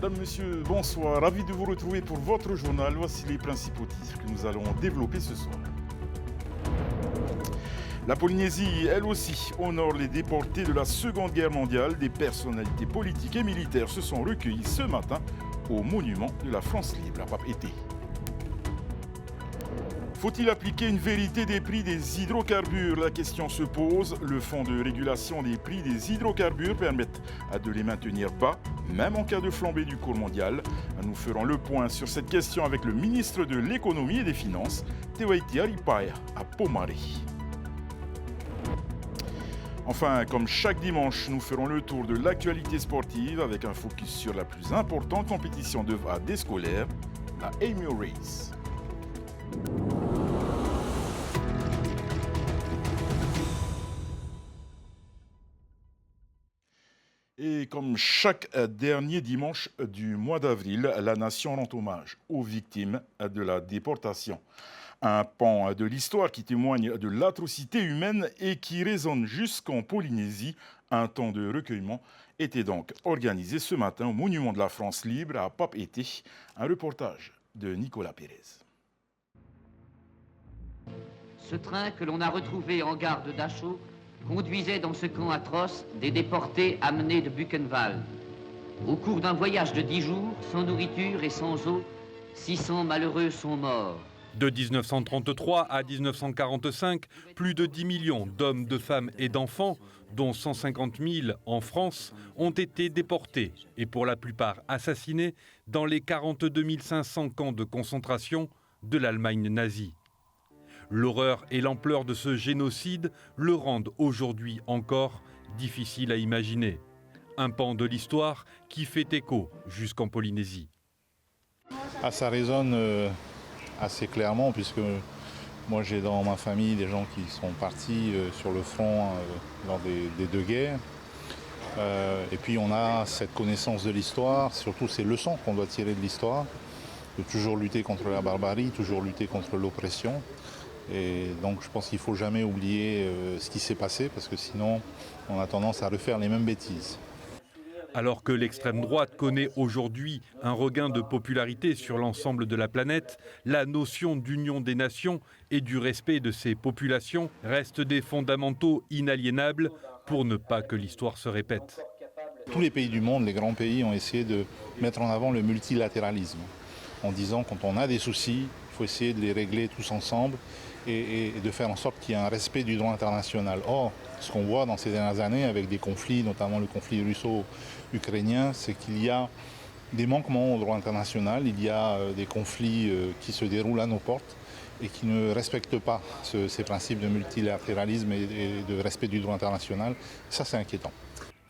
Madame, Monsieur, bonsoir. Ravi de vous retrouver pour votre journal. Voici les principaux titres que nous allons développer ce soir. La Polynésie, elle aussi, honore les déportés de la Seconde Guerre mondiale. Des personnalités politiques et militaires se sont recueillies ce matin au monument de la France libre à Papeete. Faut-il appliquer une vérité des prix des hydrocarbures? La question se pose. Le Fonds de régulation des prix des hydrocarbures permet de les maintenir bas, même en cas de flambée du cours mondial. Nous ferons le point sur cette question avec le ministre de l'Économie et des Finances, Tewaiti Aripaea, à Pomare. Enfin, comme chaque dimanche, nous ferons le tour de l'actualité sportive avec un focus sur la plus importante compétition de VA des scolaires, la AMU Race. Et comme chaque dernier dimanche du mois d'avril, la nation rend hommage aux victimes de la déportation. Un pan de l'histoire qui témoigne de l'atrocité humaine et qui résonne jusqu'en Polynésie. Un temps de recueillement était donc organisé ce matin au Monument de la France libre à Papeete. Un reportage de Nicolas Pérez. Ce train que l'on a retrouvé en gare de Dachau conduisait dans ce camp atroce des déportés amenés de Buchenwald. Au cours d'un voyage de 10 jours, sans nourriture et sans eau, 600 malheureux sont morts. De 1933 à 1945, plus de 10 millions d'hommes, de femmes et d'enfants, dont 150 000 en France, ont été déportés et pour la plupart assassinés dans les 42 500 camps de concentration de l'Allemagne nazie. L'horreur et l'ampleur de ce génocide le rendent aujourd'hui encore difficile à imaginer. Un pan de l'histoire qui fait écho jusqu'en Polynésie. Ça résonne assez clairement puisque moi j'ai dans ma famille des gens qui sont partis sur le front lors des deux guerres. Et puis on a cette connaissance de l'histoire, surtout ces leçons qu'on doit tirer de l'histoire, de toujours lutter contre la barbarie, toujours lutter contre l'oppression. Et donc je pense qu'il ne faut jamais oublier ce qui s'est passé parce que sinon on a tendance à refaire les mêmes bêtises. Alors que l'extrême droite connaît aujourd'hui un regain de popularité sur l'ensemble de la planète, la notion d'union des nations et du respect de ces populations reste des fondamentaux inaliénables pour ne pas que l'histoire se répète. Tous les pays du monde, les grands pays, ont essayé de mettre en avant le multilatéralisme en disant quand on a des soucis, il faut essayer de les régler tous ensemble et de faire en sorte qu'il y ait un respect du droit international. Or, ce qu'on voit dans ces dernières années avec des conflits, notamment le conflit russo-ukrainien, c'est qu'il y a des manquements au droit international, il y a des conflits qui se déroulent à nos portes et qui ne respectent pas ces principes de multilatéralisme et de respect du droit international. Ça, c'est inquiétant.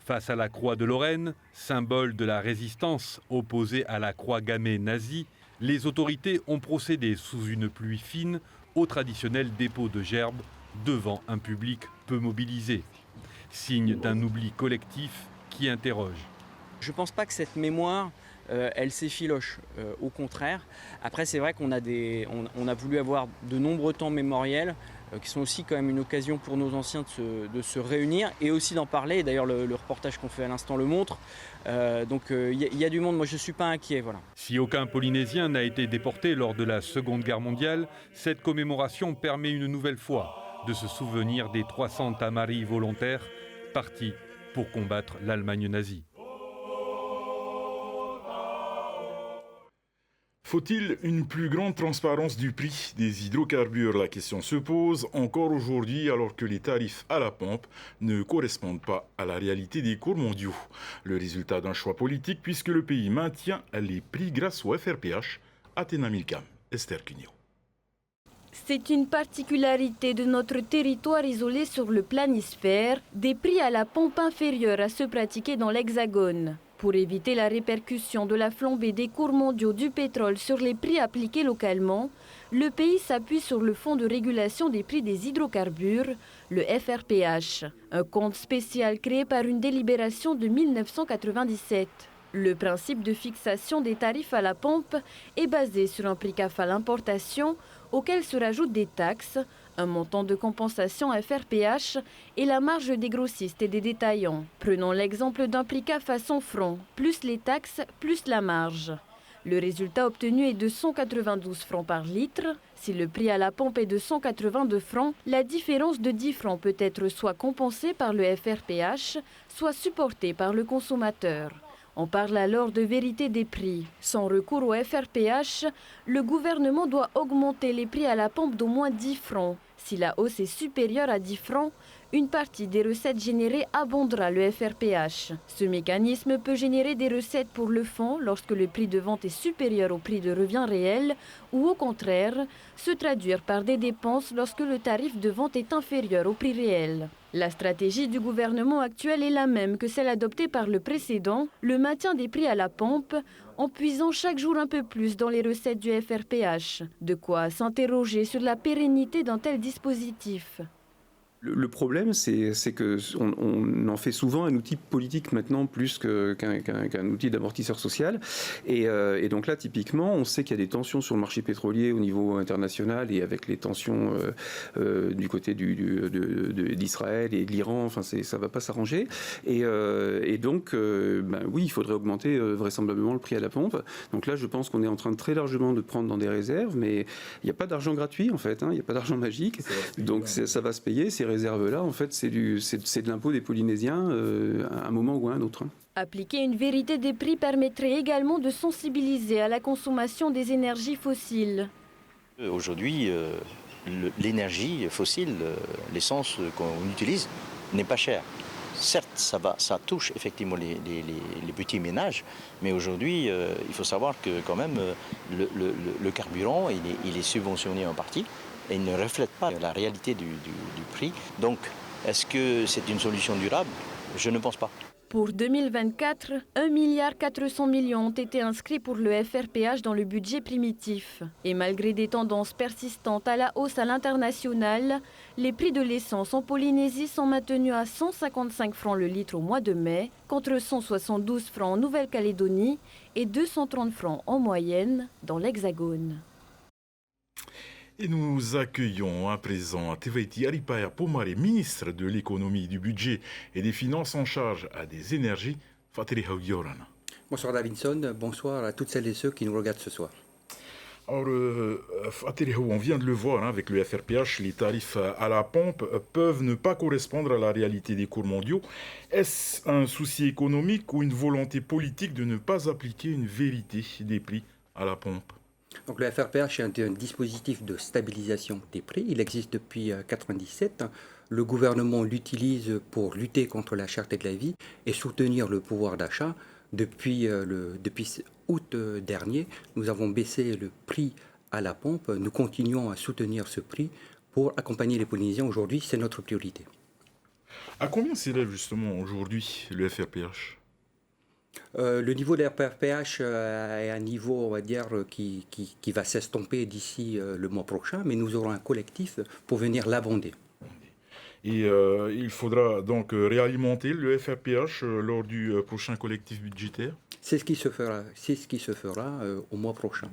Face à la croix de Lorraine, symbole de la résistance opposée à la croix gammée nazie, les autorités ont procédé sous une pluie fine au traditionnel dépôt de gerbes devant un public peu mobilisé. Signe d'un oubli collectif qui interroge. Je ne pense pas que cette mémoire, elle s'effiloche. Au contraire. Après, c'est vrai qu'on a voulu avoir de nombreux temps mémoriels qui sont aussi quand même une occasion pour nos anciens de se réunir et aussi d'en parler. D'ailleurs, le reportage qu'on fait à l'instant le montre. Donc il y a du monde, moi je ne suis pas inquiet. Voilà. Si aucun Polynésien n'a été déporté lors de la Seconde Guerre mondiale, cette commémoration permet une nouvelle fois de se souvenir des 300 Tamaris volontaires partis pour combattre l'Allemagne nazie. Faut-il une plus grande transparence du prix des hydrocarbures? La question se pose encore aujourd'hui alors que les tarifs à la pompe ne correspondent pas à la réalité des cours mondiaux. Le résultat d'un choix politique puisque le pays maintient les prix grâce au FRPH. Athéna Milcam, Esther Cugno. C'est une particularité de notre territoire isolé sur le planisphère, des prix à la pompe inférieurs à ceux pratiqués dans l'Hexagone. Pour éviter la répercussion de la flambée des cours mondiaux du pétrole sur les prix appliqués localement, le pays s'appuie sur le Fonds de régulation des prix des hydrocarbures, le FRPH, un compte spécial créé par une délibération de 1997. Le principe de fixation des tarifs à la pompe est basé sur un prix CAF à l'importation auquel se rajoutent des taxes, Un montant de compensation FRPH et la marge des grossistes et des détaillants. Prenons l'exemple d'un prix CAF à 100 francs, plus les taxes, plus la marge. Le résultat obtenu est de 192 francs par litre. Si le prix à la pompe est de 182 francs, la différence de 10 francs peut être soit compensée par le FRPH, soit supportée par le consommateur. On parle alors de vérité des prix. Sans recours au FRPH, le gouvernement doit augmenter les prix à la pompe d'au moins 10 francs. Si la hausse est supérieure à 10 francs, une partie des recettes générées abondera le FRPH. Ce mécanisme peut générer des recettes pour le fonds lorsque le prix de vente est supérieur au prix de revient réel ou au contraire, se traduire par des dépenses lorsque le tarif de vente est inférieur au prix réel. La stratégie du gouvernement actuel est la même que celle adoptée par le précédent, le maintien des prix à la pompe, en puisant chaque jour un peu plus dans les recettes du FRPH. De quoi s'interroger sur la pérennité d'un tel dispositif. Le problème, c'est qu'on en fait souvent un outil politique maintenant plus qu'un outil d'amortisseur social. Et donc là, typiquement, on sait qu'il y a des tensions sur le marché pétrolier au niveau international et avec les tensions du côté d'Israël et de l'Iran. Enfin, ça ne va pas s'arranger. Et donc, oui, il faudrait augmenter vraisemblablement le prix à la pompe. Donc là, je pense qu'on est en train très largement de prendre dans des réserves, mais il n'y a pas d'argent gratuit, en fait. Il n'y a pas d'argent magique. Donc ça va se payer. Ces réserves-là, en fait, c'est de l'impôt des Polynésiens à un moment ou à un autre. Appliquer une vérité des prix permettrait également de sensibiliser à la consommation des énergies fossiles. Aujourd'hui, l'énergie fossile, l'essence qu'on utilise, n'est pas chère. Certes, ça touche effectivement les petits ménages, mais aujourd'hui, il faut savoir que quand même, le carburant, il est subventionné en partie. Et il ne reflète pas la réalité du prix. Donc, est-ce que c'est une solution durable? Je ne pense pas. Pour 2024, 1,4 milliard ont été inscrits pour le FRPH dans le budget primitif. Et malgré des tendances persistantes à la hausse à l'international, les prix de l'essence en Polynésie sont maintenus à 155 francs le litre au mois de mai, contre 172 francs en Nouvelle-Calédonie et 230 francs en moyenne dans l'Hexagone. Et nous accueillons à présent Tevaiti Aripaya Pomare, ministre de l'économie, du budget et des finances en charge à des énergies. Fateri Haugyorana. Bonsoir Davinson, bonsoir à toutes celles et ceux qui nous regardent ce soir. Alors, Fateri Hau, on vient de le voir avec le FRPH, les tarifs à la pompe peuvent ne pas correspondre à la réalité des cours mondiaux. Est-ce un souci économique ou une volonté politique de ne pas appliquer une vérité des prix à la pompe? Donc le FRPH est un dispositif de stabilisation des prix. Il existe depuis 1997. Le gouvernement l'utilise pour lutter contre la cherté de la vie et soutenir le pouvoir d'achat. Depuis août dernier, nous avons baissé le prix à la pompe. Nous continuons à soutenir ce prix pour accompagner les Polynésiens. Aujourd'hui, c'est notre priorité. À combien s'élève justement aujourd'hui le FRPH ? Le niveau de RPH est un niveau, on va dire, qui va s'estomper d'ici le mois prochain, mais nous aurons un collectif pour venir l'abonder. Et il faudra donc réalimenter le FRPH lors du prochain collectif budgétaire? C'est ce qui se fera au mois prochain.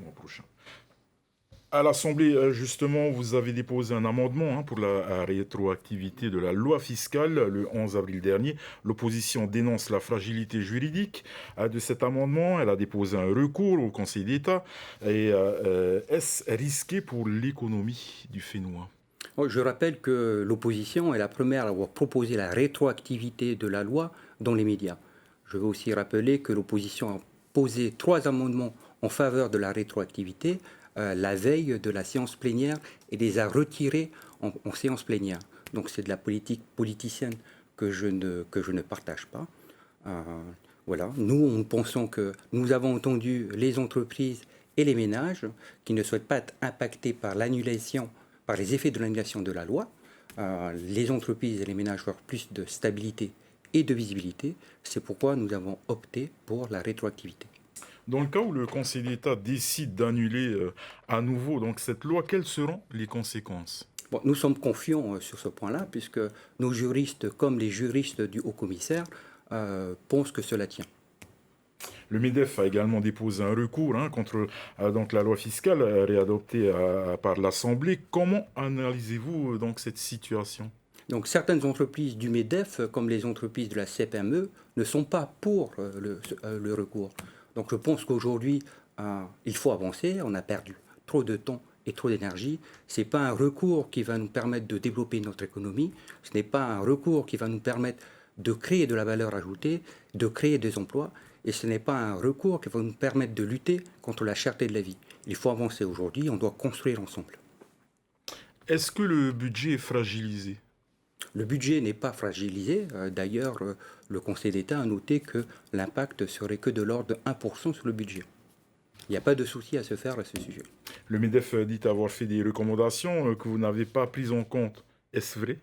À l'Assemblée, justement, vous avez déposé un amendement pour la rétroactivité de la loi fiscale le 11 avril dernier. L'opposition dénonce la fragilité juridique de cet amendement. Elle a déposé un recours au Conseil d'État. Et est-ce risqué pour l'économie du Fénois? Je rappelle que l'opposition est la première à avoir proposé la rétroactivité de la loi dans les médias. Je veux aussi rappeler que l'opposition a posé 3 amendements en faveur de la rétroactivité la veille de la séance plénière et les a retirés en séance plénière. Donc c'est de la politique politicienne que je ne partage pas. Voilà. Nous pensons que nous avons entendu les entreprises et les ménages qui ne souhaitent pas être impactés par les effets de l'annulation de la loi. Les entreprises et les ménages veulent plus de stabilité et de visibilité. C'est pourquoi nous avons opté pour la rétroactivité. Dans le cas où le Conseil d'État décide d'annuler à nouveau donc, cette loi, quelles seront les conséquences? Nous sommes confiants sur ce point-là, puisque nos juristes, comme les juristes du Haut-Commissaire, pensent que cela tient. Le MEDEF a également déposé un recours contre donc la loi fiscale réadoptée par l'Assemblée. Comment analysez-vous donc cette situation? Donc certaines entreprises du MEDEF, comme les entreprises de la CPME, ne sont pas pour le recours. Donc je pense qu'aujourd'hui, il faut avancer. On a perdu trop de temps et trop d'énergie. Ce n'est pas un recours qui va nous permettre de développer notre économie. Ce n'est pas un recours qui va nous permettre de créer de la valeur ajoutée, de créer des emplois. Et ce n'est pas un recours qui va nous permettre de lutter contre la cherté de la vie. Il faut avancer aujourd'hui. On doit construire ensemble. Est-ce que le budget est fragilisé? Le budget n'est pas fragilisé. D'ailleurs, le Conseil d'État a noté que l'impact serait que de l'ordre de 1% sur le budget. Il n'y a pas de souci à se faire à ce sujet. Le MEDEF dit avoir fait des recommandations que vous n'avez pas prises en compte. Est-ce vrai?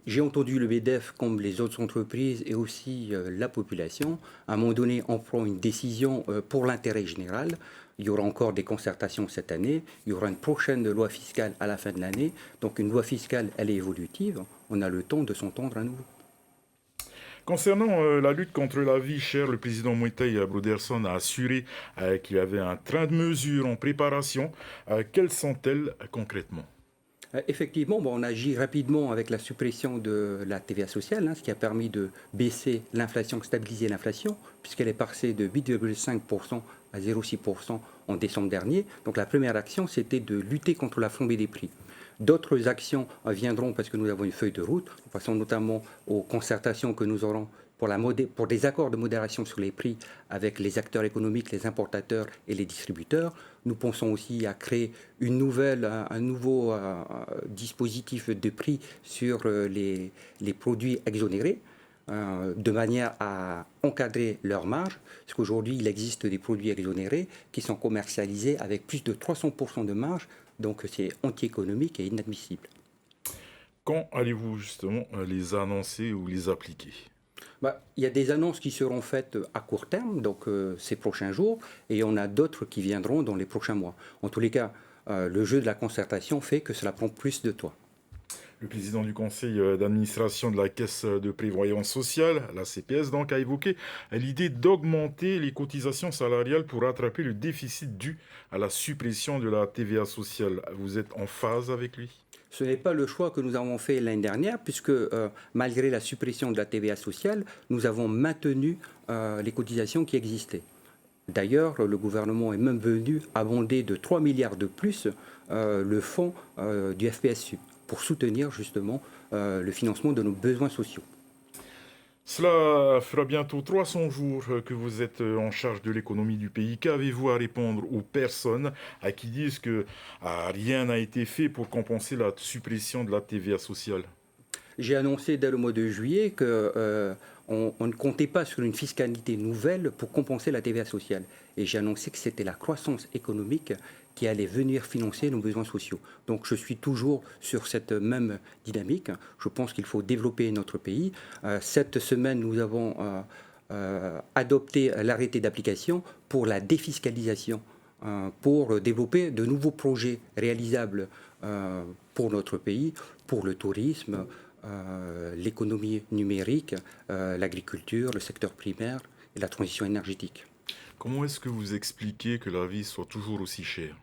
J'ai entendu le MEDEF comme les autres entreprises et aussi la population. À un moment donné, on prend une décision pour l'intérêt général. Il y aura encore des concertations cette année. Il y aura une prochaine loi fiscale à la fin de l'année. Donc une loi fiscale, elle est évolutive. On a le temps de s'entendre à nouveau. Concernant la lutte contre la vie chère, le président Moïtaï Broderson a assuré qu'il y avait un train de mesures en préparation. Quelles sont-elles concrètement? Effectivement, on agit rapidement avec la suppression de la TVA sociale, ce qui a permis de baisser l'inflation, stabiliser l'inflation, puisqu'elle est passée de 8,5% à 0,6% en décembre dernier. Donc la première action, c'était de lutter contre la flambée des prix. D'autres actions viendront parce que nous avons une feuille de route. Nous passons notamment aux concertations que nous aurons pour des accords de modération sur les prix avec les acteurs économiques, les importateurs et les distributeurs. Nous pensons aussi à créer un nouveau dispositif de prix sur les produits exonérés, de manière à encadrer leurs marges, parce qu'aujourd'hui, il existe des produits exonérés qui sont commercialisés avec plus de 300% de marge, donc c'est anti-économique et inadmissible. Quand allez-vous justement les annoncer ou les appliquer? Il y a des annonces qui seront faites à court terme, donc ces prochains jours, et on a d'autres qui viendront dans les prochains mois. En tous les cas, le jeu de la concertation fait que cela prend plus de temps. Le président du conseil d'administration de la Caisse de prévoyance sociale, la CPS, donc, a évoqué l'idée d'augmenter les cotisations salariales pour rattraper le déficit dû à la suppression de la TVA sociale. Vous êtes en phase avec lui? Ce n'est pas le choix que nous avons fait l'année dernière, puisque malgré la suppression de la TVA sociale, nous avons maintenu les cotisations qui existaient. D'ailleurs, le gouvernement est même venu abonder de 3 milliards de plus le fonds du FPSU pour soutenir justement le financement de nos besoins sociaux. Cela fera bientôt 300 jours que vous êtes en charge de l'économie du pays. Qu'avez-vous à répondre aux personnes qui disent que rien n'a été fait pour compenser la suppression de la TVA sociale? J'ai annoncé dès le mois de juillet qu'on ne comptait pas sur une fiscalité nouvelle pour compenser la TVA sociale. Et j'ai annoncé que c'était la croissance économique qui allait venir financer nos besoins sociaux. Donc je suis toujours sur cette même dynamique. Je pense qu'il faut développer notre pays. Cette semaine, nous avons adopté l'arrêté d'application pour la défiscalisation, pour développer de nouveaux projets réalisables pour notre pays, pour le tourisme, l'économie numérique, l'agriculture, le secteur primaire et la transition énergétique. Comment est-ce que vous expliquez que la vie soit toujours aussi chère?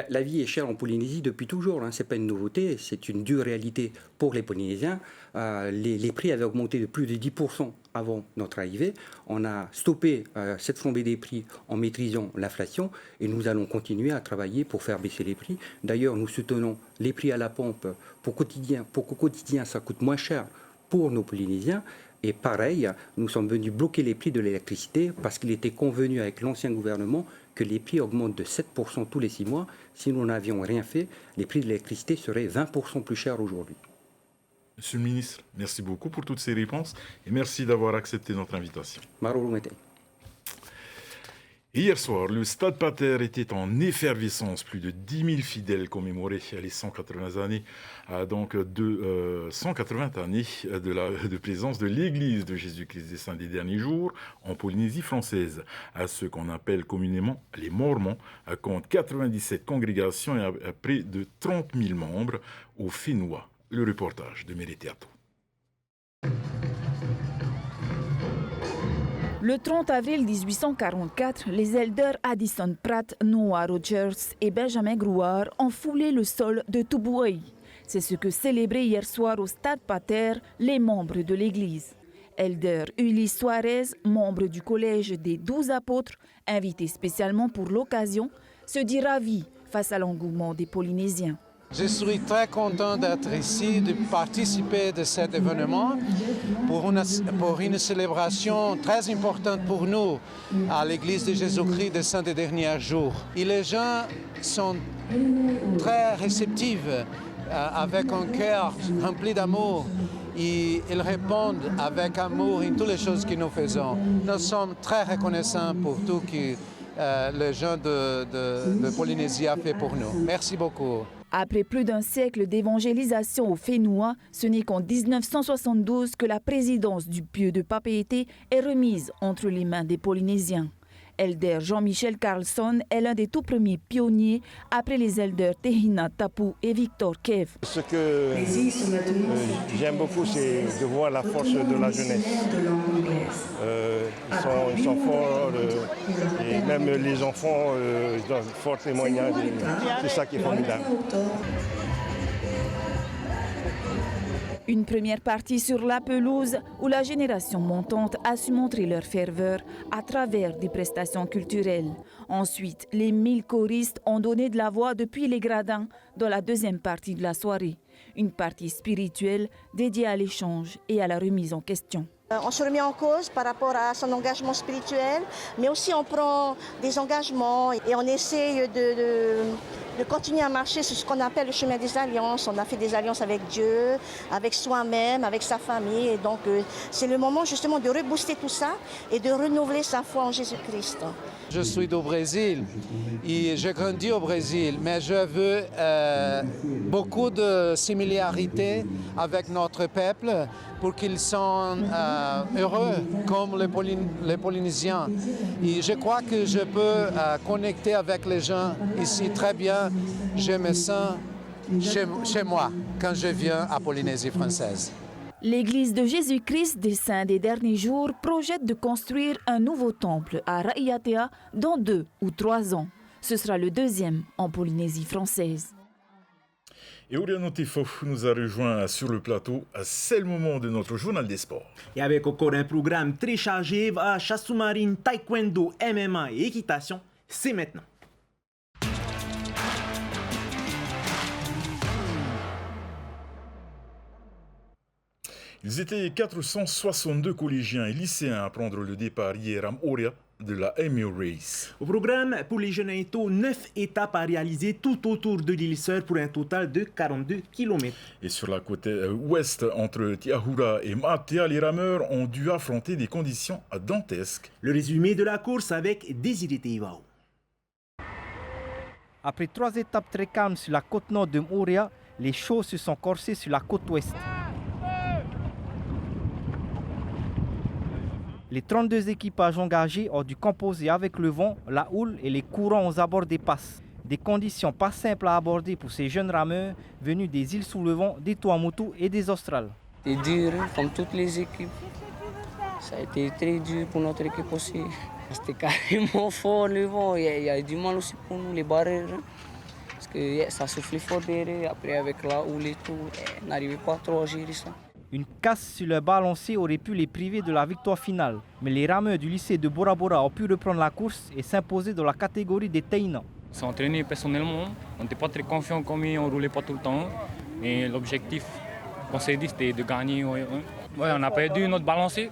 La vie est chère en Polynésie depuis toujours, ce n'est pas une nouveauté, c'est une dure réalité pour les Polynésiens. Les prix avaient augmenté de plus de 10% avant notre arrivée. On a stoppé cette flambée des prix en maîtrisant l'inflation et nous allons continuer à travailler pour faire baisser les prix. D'ailleurs, nous soutenons les prix à la pompe pour qu'au quotidien ça coûte moins cher pour nos Polynésiens. Et pareil, nous sommes venus bloquer les prix de l'électricité parce qu'il était convenu avec l'ancien gouvernement que les prix augmentent de 7% tous les 6 mois. Si nous n'avions rien fait, les prix de l'électricité seraient 20% plus chers aujourd'hui. Monsieur le ministre, merci beaucoup pour toutes ces réponses et merci d'avoir accepté notre invitation. Hier soir, le Stade Pater était en effervescence. Plus de 10 000 fidèles commémoraient les 180 années, de présence de l'Église de Jésus-Christ des Saints des Derniers Jours en Polynésie française. À ce qu'on appelle communément les Mormons, comptent 97 congrégations et près de 30 000 membres au Fénois. Le reportage de Méréthéato. Le 30 avril 1844, les elders Addison Pratt, Noah Rogers et Benjamin Grouard ont foulé le sol de Tubuai. C'est ce que célébraient hier soir au Stade Pater les membres de l'Église. Elder Ulysse Suarez, membre du collège des 12 apôtres, invité spécialement pour l'occasion, se dit ravi face à l'engouement des Polynésiens. Je suis très content d'être ici, de participer de cet événement pour une célébration très importante pour nous à l'Église de Jésus-Christ des Saints des Derniers Jours. Et les gens sont très réceptifs, avec un cœur rempli d'amour. Et ils répondent avec amour à toutes les choses que nous faisons. Nous sommes très reconnaissants pour tout ce que les gens de Polynésie ont fait pour nous. Merci beaucoup. Après plus d'un siècle d'évangélisation au Fénoua, ce n'est qu'en 1972 que la présidence du pieu de Papeete est remise entre les mains des Polynésiens. Elder Jean-Michel Carlson est l'un des tout premiers pionniers après les elders Tehina Tapu et Victor Kev. Ce que j'aime beaucoup, c'est de voir la force de la jeunesse. Ils sont forts et même les enfants ils donnent fort témoignage. C'est ça qui est formidable. Une première partie sur la pelouse où la génération montante a su montrer leur ferveur à travers des prestations culturelles. Ensuite, les 1000 choristes ont donné de la voix depuis les gradins dans la deuxième partie de la soirée. Une partie spirituelle dédiée à l'échange et à la remise en question. On se remet en cause par rapport à son engagement spirituel, mais aussi on prend des engagements et on essaye de continuer à marcher sur ce qu'on appelle le chemin des alliances. On a fait des alliances avec Dieu, avec soi-même, avec sa famille. Et donc c'est le moment justement de rebooster tout ça et de renouveler sa foi en Jésus-Christ. Je suis du Brésil et j'ai grandi au Brésil, mais je veux beaucoup de similarités avec notre peuple pour qu'ils soient heureux comme les Polynésiens. Et je crois que je peux connecter avec les gens ici très bien. Je me sens chez moi quand je viens à Polynésie française. L'Église de Jésus-Christ des Saints des Derniers Jours projette de construire un nouveau temple à Raiatea dans 2 ou 3 ans. Ce sera le deuxième en Polynésie française. Et Oriano Tefo nous a rejoint sur le plateau. C'est le moment de notre journal des sports. Et avec encore un programme très chargé, chasse sous-marine, taekwondo, MMA et équitation, c'est maintenant. Ils étaient 462 collégiens et lycéens à prendre le départ hier à Moorea de la Aimee Race. Au programme, pour les jeunes Aito, 9 étapes à réaliser tout autour de l'île Sœur pour un total de 42 km. Et sur la côte ouest, entre Tiahura et Maatea, les rameurs ont dû affronter des conditions dantesques. Le résumé de la course avec Désiré Teivao. Après 3 étapes très calmes sur la côte nord de Moorea, les chevaux se sont corsés sur la côte ouest. Les 32 équipages engagés ont dû composer avec le vent, la houle et les courants aux abords des passes. Des conditions pas simples à aborder pour ces jeunes rameurs venus des îles sous le vent, des Tuamotu et des Australes. C'est dur, comme toutes les équipes. Ça a été très dur pour notre équipe aussi. C'était carrément fort le vent. Il y a du mal aussi pour nous, les barrières. Parce que ça soufflait fort derrière. Après, avec la houle et tout, on n'arrivait pas trop à gérer ça. Une casse sur le balancier aurait pu les priver de la victoire finale. Mais les rameurs du lycée de Bora Bora ont pu reprendre la course et s'imposer dans la catégorie des Teina. On s'est entraîné personnellement. On n'était pas très confiants comme on ne roulait pas tout le temps. Mais l'objectif qu'on s'est dit, c'était de gagner. Ouais, on a perdu notre balancier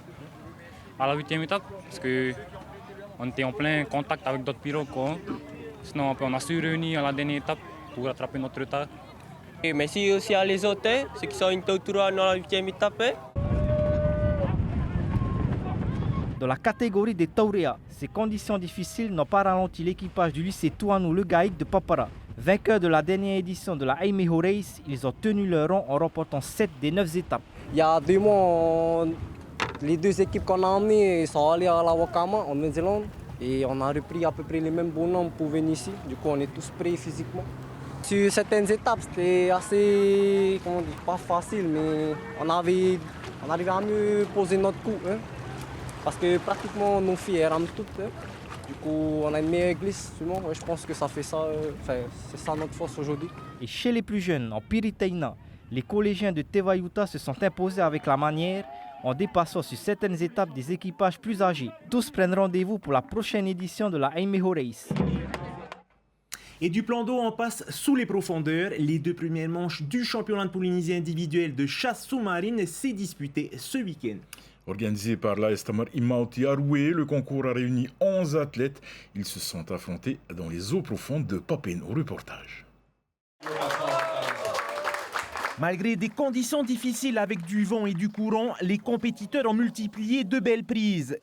à la 8e étape. Parce qu'on était en plein contact avec d'autres pirogues. Sinon, on a su réunir à la dernière étape pour rattraper notre retard. Et merci aussi à les autres, ceux qui sont intervenus dans la 8e étape. Dans la catégorie des Taurea, ces conditions difficiles n'ont pas ralenti l'équipage du lycée Tuanu Le Gaïk de Papara. Vainqueurs de la dernière édition de la Aimee Race, ils ont tenu leur rang en remportant 7 des 9 étapes. Il y a 2 mois, les 2 équipes qu'on a emmenées sont allées à la Wakama, en Nouvelle-Zélande. Et on a repris à peu près les mêmes bonhommes pour venir ici. Du coup, on est tous prêts physiquement. Sur certaines étapes, c'était assez, pas facile, mais on arrivait à mieux poser notre coup. Parce que pratiquement nos filles elles rament toutes. Du coup, on a une meilleure glisse. Je pense que ça fait ça. C'est ça notre force aujourd'hui. Et chez les plus jeunes, en Piritaina, les collégiens de Tevayuta se sont imposés avec la manière en dépassant sur certaines étapes des équipages plus âgés. Tous prennent rendez-vous pour la prochaine édition de la Aimeho Race. Et du plan d'eau, on passe sous les profondeurs. Les 2 premières manches du championnat de Polynésie individuel de chasse sous-marine s'est disputé ce week-end. Organisé par l'AS Tamar Imauti Aroué, le concours a réuni 11 athlètes. Ils se sont affrontés dans les eaux profondes de Papeno. Reportage. Malgré des conditions difficiles avec du vent et du courant, les compétiteurs ont multiplié de belles prises.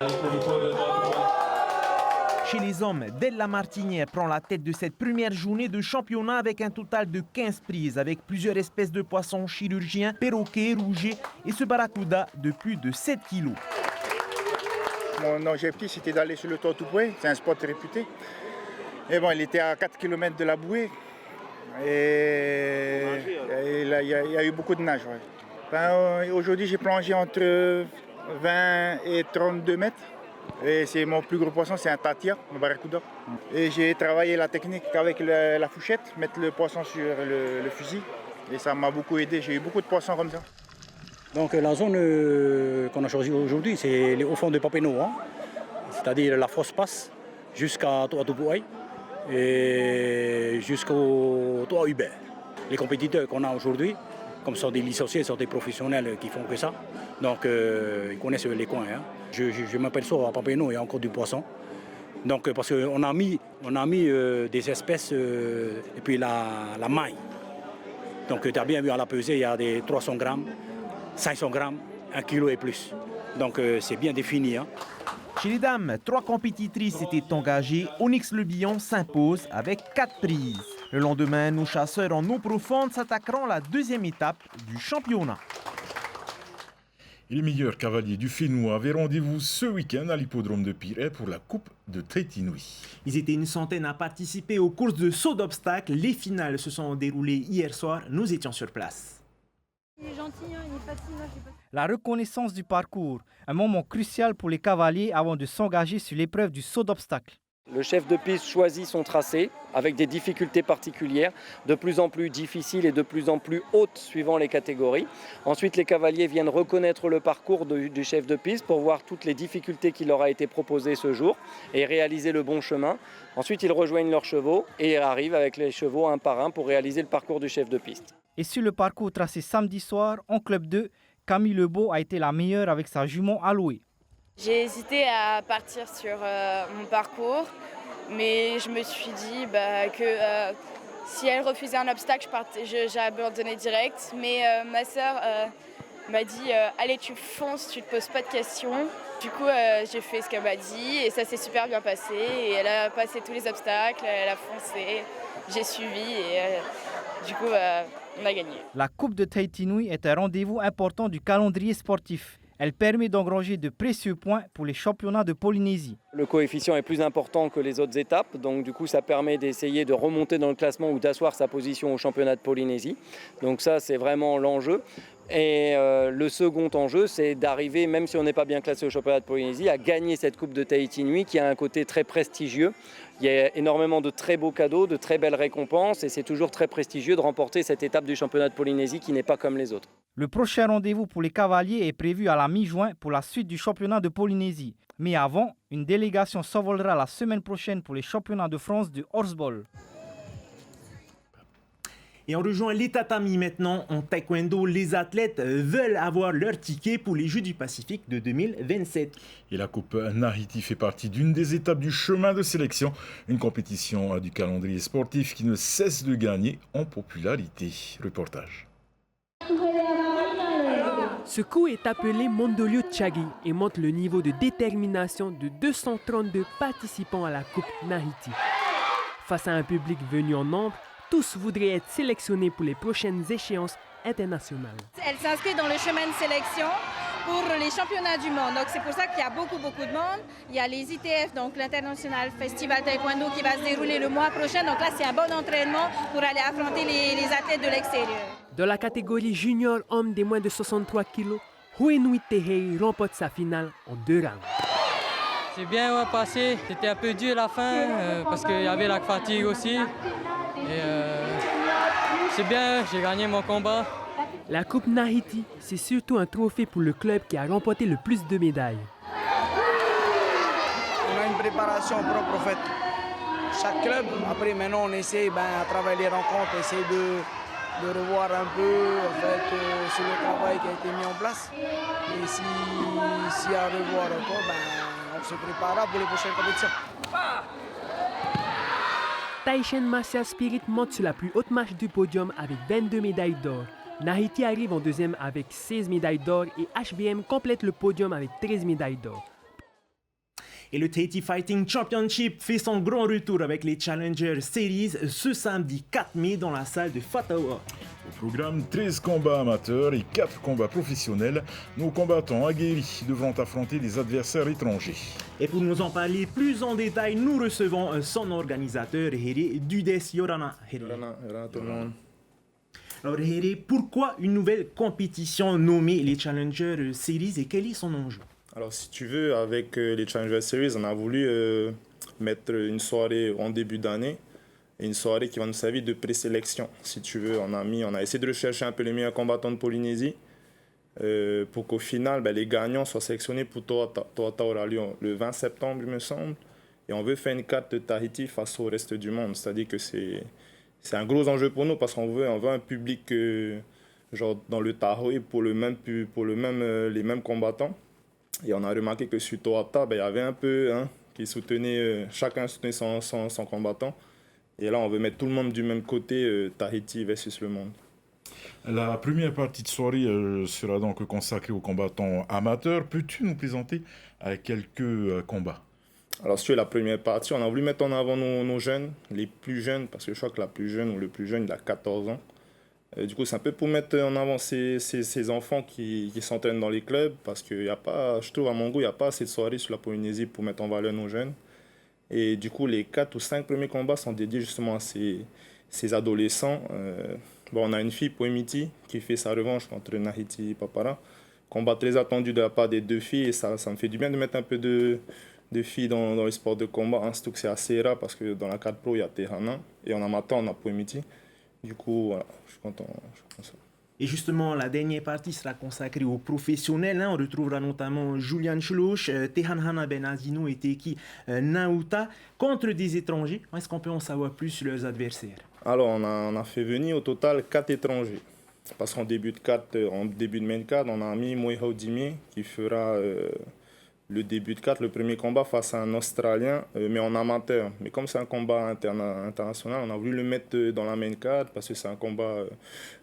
Chez les hommes, Della Martinière prend la tête de cette première journée de championnat avec un total de 15 prises, avec plusieurs espèces de poissons chirurgiens, perroquets, rougets et ce barracuda de plus de 7 kilos. Mon objectif, c'était d'aller sur le Tortupoué, c'est un spot réputé. Et bon, il était à 4 km de la bouée. Et il y a eu beaucoup de nage. Ouais. Enfin, aujourd'hui, j'ai plongé entre 20 et 32 mètres. Et c'est mon plus gros poisson, c'est un tatia, un barracuda. Et j'ai travaillé la technique avec la fourchette, mettre le poisson sur le fusil. Et ça m'a beaucoup aidé, j'ai eu beaucoup de poissons comme ça. Donc la zone qu'on a choisie aujourd'hui, c'est au fond de Papeno, hein. C'est-à-dire la fosse passe jusqu'à Toa-Tupouai et jusqu'au Toa-Hubert. Les compétiteurs qu'on a aujourd'hui, comme sont des licenciés, sont des professionnels qui font que ça, donc ils connaissent les coins. Hein. Je m'aperçois à Papeno, il y a encore du poisson. Donc parce qu'on a mis des espèces et puis la maille. Donc tu as bien vu à la pesée, il y a des 300 grammes, 500 grammes, 1 kilo et plus. Donc c'est bien défini. Hein. Chez les dames, 3 compétitrices étaient engagées. Onyx Le Billon s'impose avec 4 prises. Le lendemain, nos chasseurs en eau profonde s'attaqueront à la 2e étape du championnat. Les meilleurs cavaliers du Fénois avaient rendez-vous ce week-end à l'hippodrome de Pirée pour la Coupe de Tahiti-Nui. Ils étaient une centaine à participer aux courses de saut d'obstacles. Les finales se sont déroulées hier soir. Nous étions sur place. Il est gentil, hein, il est facile. La reconnaissance du parcours, un moment crucial pour les cavaliers avant de s'engager sur l'épreuve du saut d'obstacles. Le chef de piste choisit son tracé avec des difficultés particulières, de plus en plus difficiles et de plus en plus hautes suivant les catégories. Ensuite, les cavaliers viennent reconnaître le parcours du chef de piste pour voir toutes les difficultés qui leur a été proposées ce jour et réaliser le bon chemin. Ensuite, ils rejoignent leurs chevaux et arrivent avec les chevaux un par un pour réaliser le parcours du chef de piste. Et sur le parcours tracé samedi soir, en Club 2, Camille Lebeau a été la meilleure avec sa jument Aloé. J'ai hésité à partir sur mon parcours, mais je me suis dit que si elle refusait un obstacle, j'abandonnais direct. Mais ma sœur m'a dit allez, tu fonces, tu te poses pas de questions. Du coup, j'ai fait ce qu'elle m'a dit et ça s'est super bien passé. Et elle a passé tous les obstacles, elle a foncé, j'ai suivi et du coup, on a gagné. La Coupe de Tahiti-Nui est un rendez-vous important du calendrier sportif. Elle permet d'engranger de précieux points pour les championnats de Polynésie. Le coefficient est plus important que les autres étapes, donc du coup ça permet d'essayer de remonter dans le classement ou d'asseoir sa position au championnat de Polynésie. Donc ça c'est vraiment l'enjeu. Et le second enjeu, c'est d'arriver, même si on n'est pas bien classé au championnat de Polynésie, à gagner cette Coupe de Tahiti-Nui qui a un côté très prestigieux. Il y a énormément de très beaux cadeaux, de très belles récompenses et c'est toujours très prestigieux de remporter cette étape du championnat de Polynésie qui n'est pas comme les autres. Le prochain rendez-vous pour les cavaliers est prévu à la mi-juin pour la suite du championnat de Polynésie. Mais avant, une délégation s'envolera la semaine prochaine pour les championnats de France de horseball. Et on rejoint les tatamis maintenant. En taekwondo, les athlètes veulent avoir leur ticket pour les Jeux du Pacifique de 2027. Et la Coupe Nahiti fait partie d'une des étapes du chemin de sélection. Une compétition du calendrier sportif qui ne cesse de gagner en popularité. Reportage. Ce coup est appelé Mondolio Tchagi et montre le niveau de détermination de 232 participants à la Coupe Nahiti. Face à un public venu en nombre, tous voudraient être sélectionnés pour les prochaines échéances internationales. Elle s'inscrit dans le chemin de sélection pour les championnats du monde. Donc c'est pour ça qu'il y a beaucoup de monde. Il y a les ITF, donc l'International Festival Taekwondo qui va se dérouler le mois prochain. Donc là c'est un bon entraînement pour aller affronter les athlètes de l'extérieur. Dans la catégorie junior homme des moins de 63 kg, Hohenui Tehei remporte sa finale en 2 rounds. C'est bien passé, c'était un peu dur à la fin parce qu'il y avait la fatigue aussi. Et c'est bien, j'ai gagné mon combat. La Coupe Nahiti, c'est surtout un trophée pour le club qui a remporté le plus de médailles. On a une préparation propre en fait. Chaque club, après maintenant on essaie à travers les rencontres, essayer de revoir un peu en fait, sur le travail qui a été mis en place. Et s'il y a à revoir encore, on se préparera pour les prochaines compétitions. Taishan Martial Spirit monte sur la plus haute marche du podium avec 22 médailles d'or. Nahiti arrive en deuxième avec 16 médailles d'or et HBM complète le podium avec 13 médailles d'or. Et le Tahiti Fighting Championship fait son grand retour avec les Challenger Series ce samedi 4 mai dans la salle de Fatawa. Au programme, 13 combats amateurs et 4 combats professionnels. Nos combattants aguerris devront affronter des adversaires étrangers. Et pour nous en parler plus en détail, nous recevons son organisateur, Here Dudes Yorana. Yorana tout le monde. Alors Here, pourquoi une nouvelle compétition nommée les Challenger Series et quel est son enjeu? Alors si tu veux, avec les Challenger Series, on a voulu mettre une soirée en début d'année et une soirée qui va nous servir de présélection. Si tu veux, on a essayé de rechercher un peu les meilleurs combattants de Polynésie pour qu'au final, les gagnants soient sélectionnés pour Toata. Toata aura lieu le 20 septembre, il me semble. Et on veut faire une carte de Tahiti face au reste du monde. C'est-à-dire que c'est un gros enjeu pour nous parce qu'on veut un public genre dans le Tahoe pour les mêmes combattants. Et on a remarqué que sur Toata, il y avait un peu qui soutenait, chacun soutenait son combattant. Et là, on veut mettre tout le monde du même côté, Tahiti versus le monde. La première partie de soirée sera donc consacrée aux combattants amateurs. Peux-tu nous présenter quelques combats? Alors, sur la première partie, on a voulu mettre en avant nos jeunes, les plus jeunes, parce que je crois que la plus jeune ou le plus jeune, il a 14 ans. Du coup, c'est un peu pour mettre en avant ces enfants qui s'entraînent dans les clubs, parce que je trouve à mon goût, il n'y a pas assez de soirées sur la Polynésie pour mettre en valeur nos jeunes. Et du coup, les 4 ou 5 premiers combats sont dédiés justement à ces adolescents. On a une fille, Poemiti, qui fait sa revanche contre Nahiti Papara. Combat très attendu de la part des 2 filles, et ça me fait du bien de mettre un peu de filles dans les sports de combat. Surtout que c'est assez rare, parce que dans la carte pro, il y a Tehana, et en amateur, on a Poemiti. Du coup, voilà, je suis content. Et justement, la dernière partie sera consacrée aux professionnels. On retrouvera notamment Julian Chlouch, Tehanhana Benazino et Teki Nauta contre des étrangers. Est-ce qu'on peut en savoir plus sur leurs adversaires? Alors, on a fait venir au total 4 étrangers. Parce qu'en début de main card, on a mis Moihao Dimi qui fera le début de carte, le premier combat face à un Australien, mais en amateur. Mais comme c'est un combat international, on a voulu le mettre dans la main card parce que c'est un combat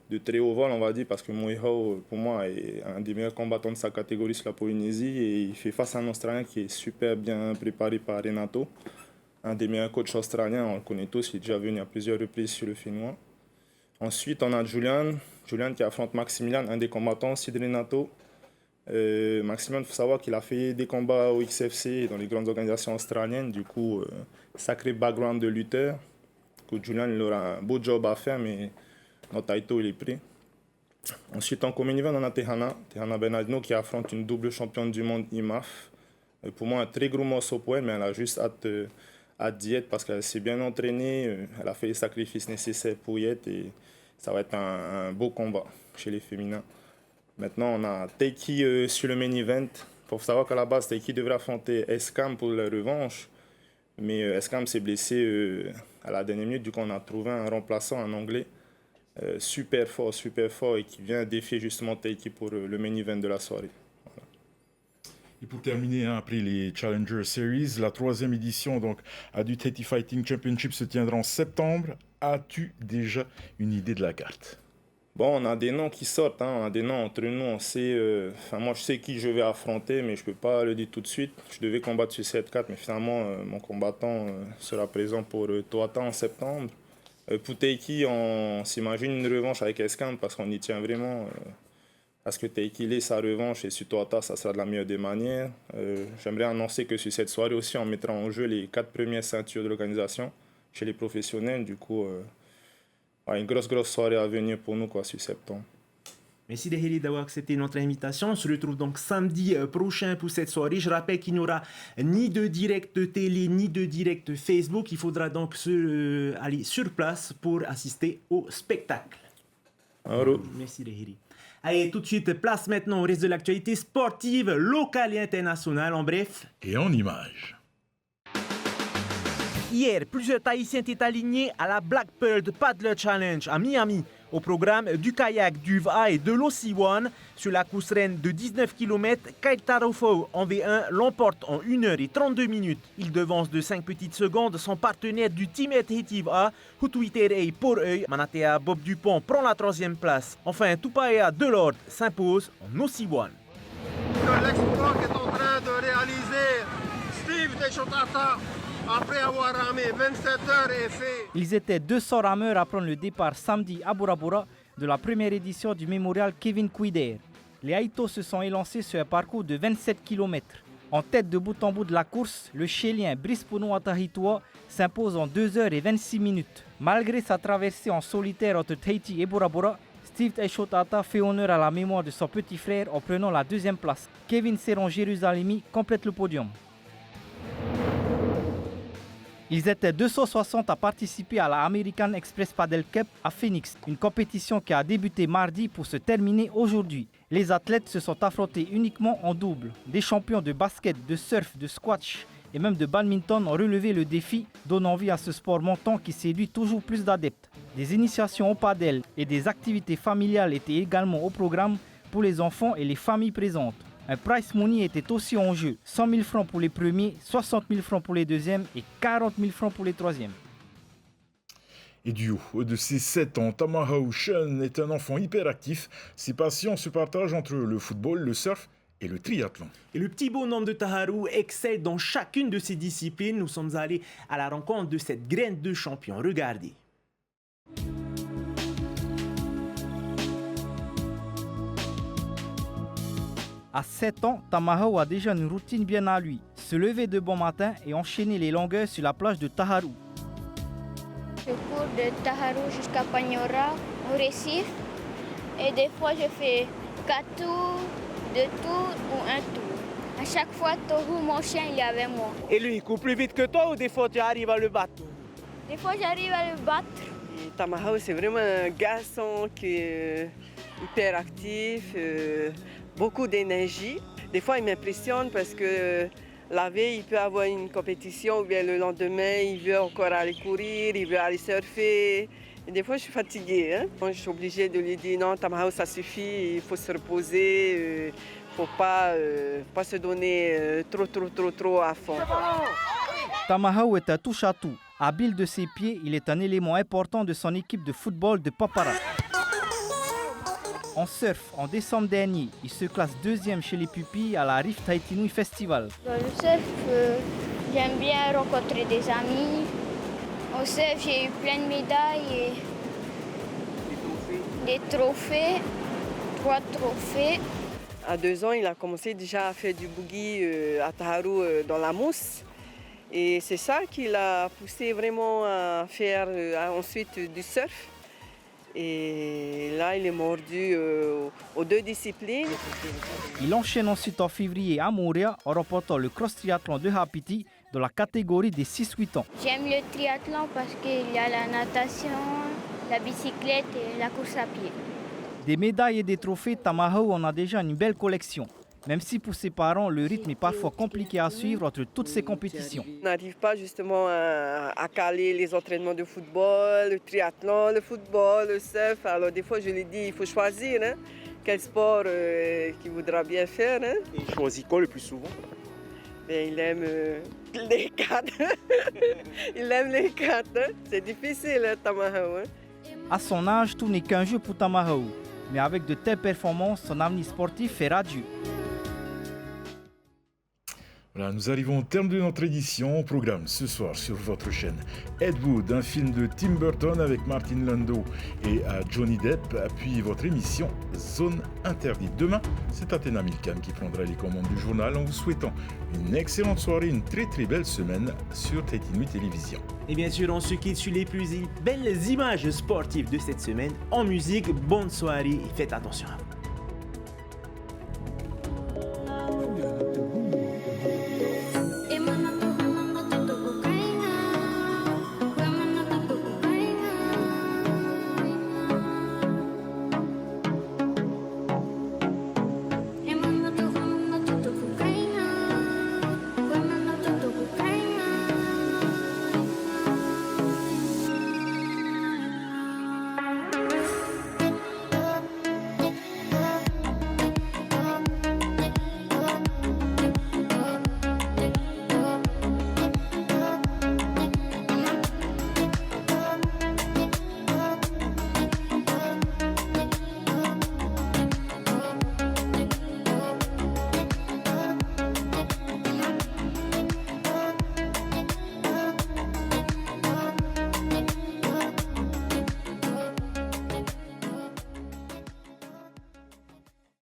de très haut vol, on va dire, parce que Moihao, pour moi, est un des meilleurs combattants de sa catégorie sur la Polynésie et il fait face à un Australien qui est super bien préparé par Renato, un des meilleurs coachs australiens, on le connaît tous, il est déjà venu à plusieurs reprises sur le Finnois. Ensuite, on a Julian qui affronte Maximilian, un des combattants aussi de Renato. Maximilian, il faut savoir qu'il a fait des combats au XFC et dans les grandes organisations australiennes, du coup, sacré background de lutteur. Julian, il aura un beau job à faire, mais notre Taito, il est pris. Ensuite, en common event, on a Tehana Benazino qui affronte une double championne du monde IMAF. Pour moi, un très gros morceau pour elle, mais elle a juste hâte d'y être parce qu'elle s'est bien entraînée, elle a fait les sacrifices nécessaires pour y être et ça va être un beau combat chez les féminins. Maintenant, on a Teiki sur le main event. Il faut savoir qu'à la base, Teiki devrait affronter Eskam pour la revanche. Mais Eskam s'est blessé à la dernière minute. Du coup, on a trouvé un remplaçant, un Anglais, super fort et qui vient défier justement Teiki pour le main event de la soirée. Voilà. Et pour terminer, après les Challenger Series, la 3e édition du Tahiti Fighting Championship se tiendra en septembre. As-tu déjà une idée de la carte? Bon, on a des noms qui sortent, on a des noms entre nous, on sait, moi je sais qui je vais affronter, mais je ne peux pas le dire tout de suite. Je devais combattre sur cette carte, mais finalement mon combattant sera présent pour Toata en septembre. Pour Teiki, on s'imagine une revanche avec Eskam parce qu'on y tient vraiment. Parce que Teiki ait sa revanche et sur Toata, ça sera de la meilleure des manières. J'aimerais annoncer que sur cette soirée aussi, on mettra en jeu les 4 premières ceintures de l'organisation chez les professionnels. Du coup, une grosse soirée à venir pour nous sur septembre. Merci Dahiri d'avoir accepté notre invitation. On se retrouve donc samedi prochain pour cette soirée. Je rappelle qu'il n'y aura ni de direct télé, ni de direct Facebook. Il faudra donc aller sur place pour assister au spectacle. Merci Dahiri. Allez, tout de suite, place maintenant au reste de l'actualité sportive, locale et internationale, en bref. Et en images. Hier, plusieurs Tahitiens étaient alignés à la Black Pearl Paddler Challenge à Miami. Au programme du kayak, du VA et de l'Ocean. Sur la course reine de 19 km, Kyle Tarofo en V1 l'emporte en 1h32. Il devance de 5 petites secondes son partenaire du Team Adhetive A, Hutuiterei pour œil. Manatea Bob Dupont prend la 3e place. Enfin, Tupaea Delord s'impose en Ocean. L'exploit qu'est en train de réaliser Steve Teshotata après avoir ramé 27 heures et fait. Ils étaient 200 rameurs à prendre le départ samedi à Bora Bora de la première édition du mémorial Kevin Kuider. Les Haïtos se sont élancés sur un parcours de 27 km. En tête de bout en bout de la course, le Chilien Brice Ponoatahitoa s'impose en 2h26. Malgré sa traversée en solitaire entre Tahiti et Bora Bora, Steve Teshotata fait honneur à la mémoire de son petit frère en prenant la 2e place. Kevin Seron Jérusalemi complète le podium. Ils étaient 260 à participer à la American Express Paddle Cup à Phoenix, une compétition qui a débuté mardi pour se terminer aujourd'hui. Les athlètes se sont affrontés uniquement en double. Des champions de basket, de surf, de squash et même de badminton ont relevé le défi, donnant vie à ce sport montant qui séduit toujours plus d'adeptes. Des initiations au paddle et des activités familiales étaient également au programme pour les enfants et les familles présentes. Un prize money était aussi en jeu, 100 000 francs pour les premiers, 60 000 francs pour les deuxièmes et 40 000 francs pour les troisièmes. Et du haut de ses 7 ans, Tamahau Shun est un enfant hyperactif. Ses passions se partagent entre le football, le surf et le triathlon. Et le petit bonhomme de Taharu excelle dans chacune de ses disciplines. Nous sommes allés à la rencontre de cette graine de champion. Regardez. À 7 ans, Tamahau a déjà une routine bien à lui. Se lever de bon matin et enchaîner les longueurs sur la plage de Taharu. Je cours de Taharu jusqu'à Pagnora, au récif. Et des fois, je fais 4 tours, 2 tours ou 1 tour. À chaque fois, Tohu, mon chien, il est avec moi. Et lui, il court plus vite que toi ou des fois, tu arrives à le battre? Des fois, j'arrive à le battre. Et Tamahau, c'est vraiment un garçon qui est hyper actif. Beaucoup d'énergie. Des fois, il m'impressionne parce que la veille, il peut avoir une compétition ou bien le lendemain, il veut encore aller courir, il veut aller surfer. Et des fois, je suis fatiguée. Je suis obligée de lui dire non, Tamahau, ça suffit, il faut se reposer, il ne faut pas se donner trop à fond. Tamahau est un touche-à-tout. Habile de ses pieds, il est un élément important de son équipe de football de Papara. En surf, en décembre dernier, il se classe 2e chez les pupilles à la Reef Tahiti Festival. Dans le surf, j'aime bien rencontrer des amis. Au surf, j'ai eu plein de médailles et des trophées, 3 trophées. À 2 ans, il a commencé déjà à faire du boogie à Taharu dans la mousse. Et c'est ça qui l'a poussé vraiment à faire ensuite du surf. Et là, il est mordu aux 2 disciplines. Il enchaîne ensuite en février à Moorea en remportant le cross triathlon de Hapiti dans la catégorie des 6-8 ans. J'aime le triathlon parce qu'il y a la natation, la bicyclette et la course à pied. Des médailles et des trophées, Tamahau en a déjà une belle collection. Même si pour ses parents, le rythme est parfois compliqué à suivre entre toutes ces compétitions. On n'arrive pas justement à caler les entraînements de football, le triathlon, le football, le surf. Alors des fois, je lui dis, il faut choisir quel sport qu'il voudra bien faire. Et il choisit quoi le plus souvent? Il aime les 4. Il aime les 4. C'est difficile, Tamahau. À son âge, tout n'est qu'un jeu pour Tamahau. Mais avec de telles performances, son avenir sportif est radieux. Voilà, nous arrivons au terme de notre édition. Au programme ce soir sur votre chaîne Ed Wood, un film de Tim Burton avec Martin Landau et Johnny Depp, puis votre émission Zone Interdite. Demain, c'est Athéna Milcam qui prendra les commandes du journal en vous souhaitant une excellente soirée, une très très belle semaine sur Tahiti Nui Télévision. Et bien sûr, on se quitte sur les plus belles images sportives de cette semaine en musique. Bonne soirée et faites attention à vous.